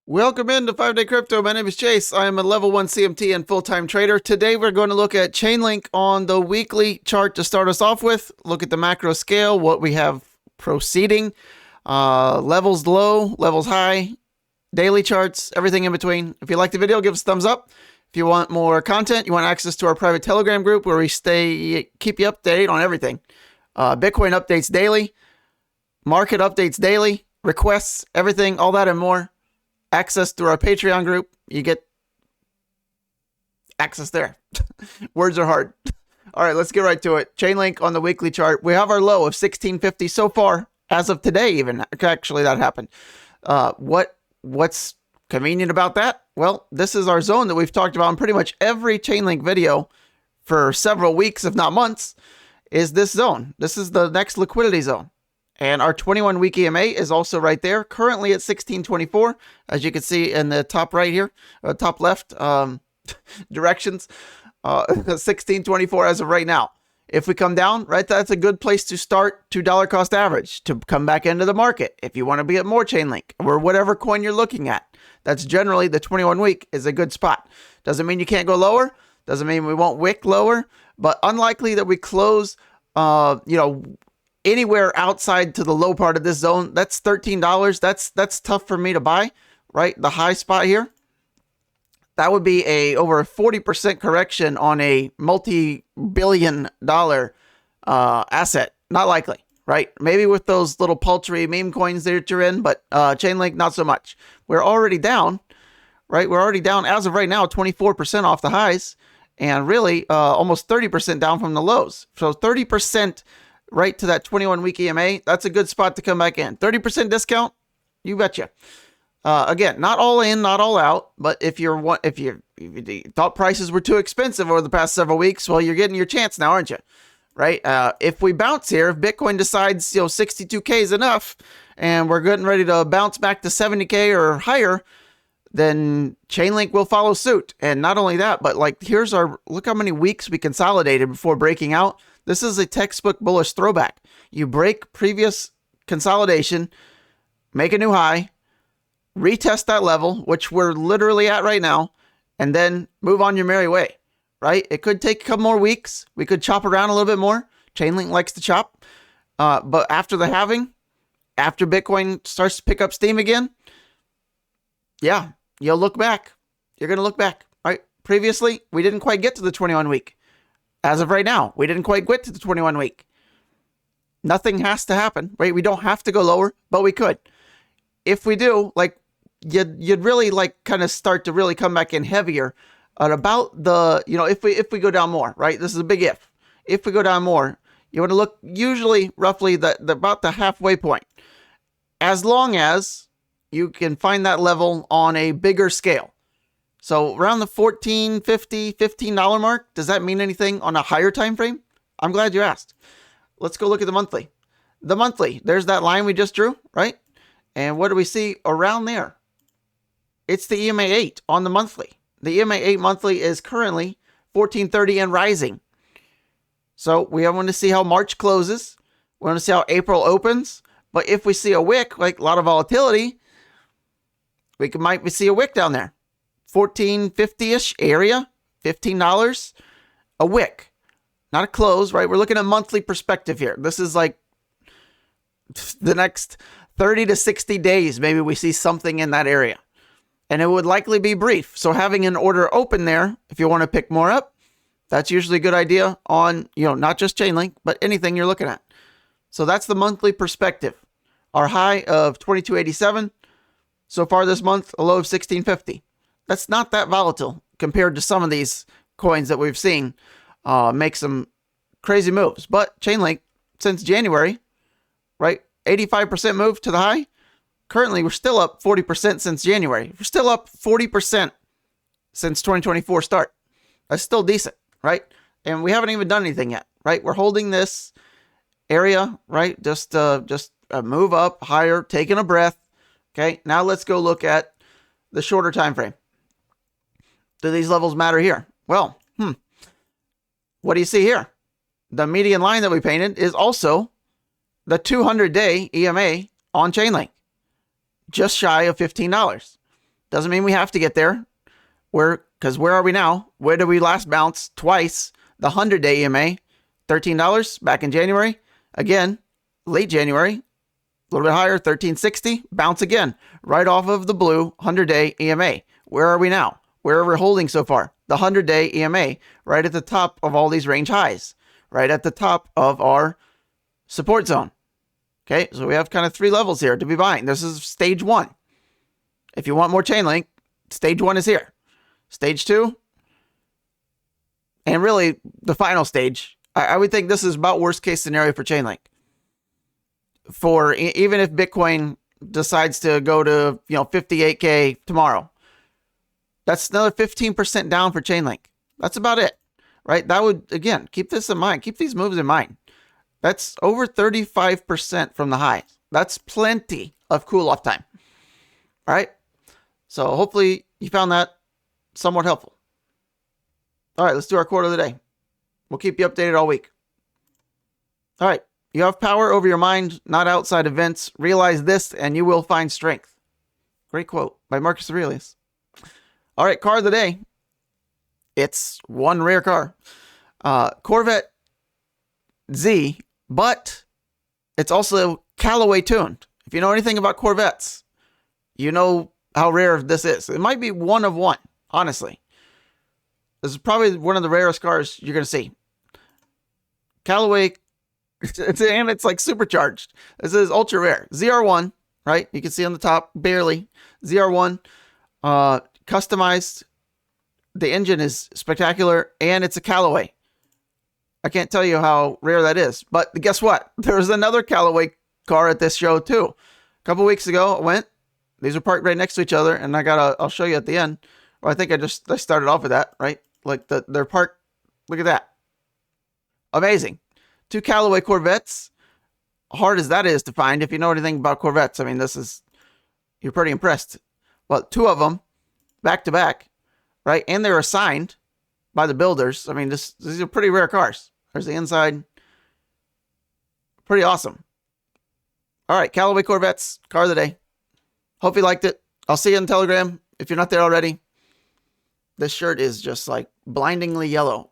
Welcome into 5-Day Crypto. My name is Chase. I am a level 1 CMT and full-time trader. Today we're going to look at Chainlink on the weekly chart to start us off with. Look at the macro scale, what we have proceeding, levels low, levels high, daily charts, everything in between. If you like the video, give us a thumbs up. If you want more content, you want access to our private Telegram group where we keep you updated on everything. Bitcoin updates daily, market updates daily, requests, everything, all that and more. Access through our Patreon group. You get access there. Words are hard. All right, let's get right to it. Chainlink on the weekly chart. We have our low of 1650 so far, as of today even. Actually, that happened. What's convenient about that? Well, this is our zone that we've talked about in pretty much every Chainlink video for several weeks, if not months, is this zone. This is the next liquidity zone. And our 21-week EMA is also right there, currently at 1624, as you can see in the top right here, top left directions, 1624 as of right now. If we come down, right, that's a good place to start $2 cost average to come back into the market. If you want to be at more Chainlink or whatever coin you're looking at, that's generally the 21-week is a good spot. Doesn't mean you can't go lower. Doesn't mean we won't wick lower, but unlikely that we close, anywhere outside to the low part of this zone. That's $13. That's tough for me to buy, right? The high spot here, that would be over a 40% correction on a multi-billion dollar asset. Not likely, right? Maybe with those little paltry meme coins that you're in, but Chainlink, not so much. We're already down, right? We're already down as of right now, 24% off the highs, and really almost 30% down from the lows. So 30% right to that 21-week EMA, that's a good spot to come back in. 30% discount, you betcha. Again, not all in, not all out, but if you thought prices were too expensive over the past several weeks, well, you're getting your chance now, aren't you? Right? If we bounce here, if Bitcoin decides 62K is enough, and we're getting ready to bounce back to 70K or higher, then Chainlink will follow suit. And not only that, but look how many weeks we consolidated before breaking out. This is a textbook bullish throwback. You break previous consolidation, make a new high, retest that level, which we're literally at right now, and then move on your merry way, right? It could take a couple more weeks. We could chop around a little bit more. Chainlink likes to chop. But after the halving, after Bitcoin starts to pick up steam again, yeah, you'll look back. You're going to look back, right? Previously, we didn't quite get to the 21-week. As of right now, we didn't quite get to the 21-week. Nothing has to happen, right? We don't have to go lower, but we could. If we do, you'd really kind of start to really come back in heavier at about the, if we go down more, right? This is a big if. If we go down more, you want to look usually roughly about the halfway point. As long as you can find that level on a bigger scale. So around the $14, $50, $15 mark, does that mean anything on a higher time frame? I'm glad you asked. Let's go look at the monthly. The monthly, there's that line we just drew, right? And what do we see around there? It's the EMA 8 on the monthly. The EMA 8 monthly is currently 1430 and rising. So we want to see how March closes. We want to see how April opens. But if we see a wick, like a lot of volatility, we might see a wick down there. 1450-ish area, $15 a wick, not a close, right? We're looking at monthly perspective here. This is like the next 30 to 60 days. Maybe we see something in that area, and it would likely be brief. So having an order open there, if you want to pick more up, that's usually a good idea on, not just Chainlink, but anything you're looking at. So that's the monthly perspective. Our high of 2287 so far this month, a low of 1650. That's not that volatile compared to some of these coins that we've seen make some crazy moves. But Chainlink, since January, right, 85% move to the high. Currently, we're still up 40% since January. We're still up 40% since 2024 start. That's still decent, right? And we haven't even done anything yet, right? We're holding this area, right? Just a move up higher, taking a breath. Okay, now let's go look at the shorter time frame. Do these levels matter here? Well, what do you see here? The median line that we painted is also the 200-day EMA on Chainlink, just shy of $15. Doesn't mean we have to get there. Because where are we now? Where did we last bounce? Twice. The 100-day EMA, $13 back in January. Again, late January, a little bit higher, $13.60. Bounce again, right off of the blue 100-day EMA. Where are we now? Where are we holding so far? The 100-day EMA, right at the top of all these range highs, right at the top of our support zone. Okay, so we have kind of 3 levels here to be buying. This is stage 1. If you want more Chainlink, stage 1 is here. Stage 2, and really the final stage, I would think this is about worst case scenario for Chainlink. For even if Bitcoin decides to go to 58K tomorrow, that's another 15% down for Chainlink. That's about it, right? That would, again, keep this in mind. Keep these moves in mind. That's over 35% from the highs. That's plenty of cool off time. All right. So hopefully you found that somewhat helpful. All right, let's do our quote of the day. We'll keep you updated all week. All right. You have power over your mind, not outside events. Realize this and you will find strength. Great quote by Marcus Aurelius. All right, car of the day. It's one rare car. Corvette Z, but it's also Callaway tuned. If you know anything about Corvettes, you know how rare this is. It might be one of one, honestly. This is probably one of the rarest cars you're going to see. Callaway, and it's like supercharged. This is ultra rare. ZR1, right? You can see on the top, barely. ZR1, customized. The engine is spectacular, and it's a Callaway. I can't tell you how rare that is. But guess what? There was another Callaway car at this show too. A couple weeks ago, I went. These are parked right next to each other, and I'll show you at the end. Or I think I started off with that, right? Like they're parked. Look at that. Amazing. 2 Callaway Corvettes. Hard as that is to find, if you know anything about Corvettes, I mean, you're pretty impressed. Well, 2 of them back to back, right? And they're assigned by the builders. I mean, these are pretty rare cars. There's the inside. Pretty awesome. All right, Callaway Corvettes, car of the day. Hope you liked it. I'll see you on Telegram if you're not there already. This shirt is just like blindingly yellow.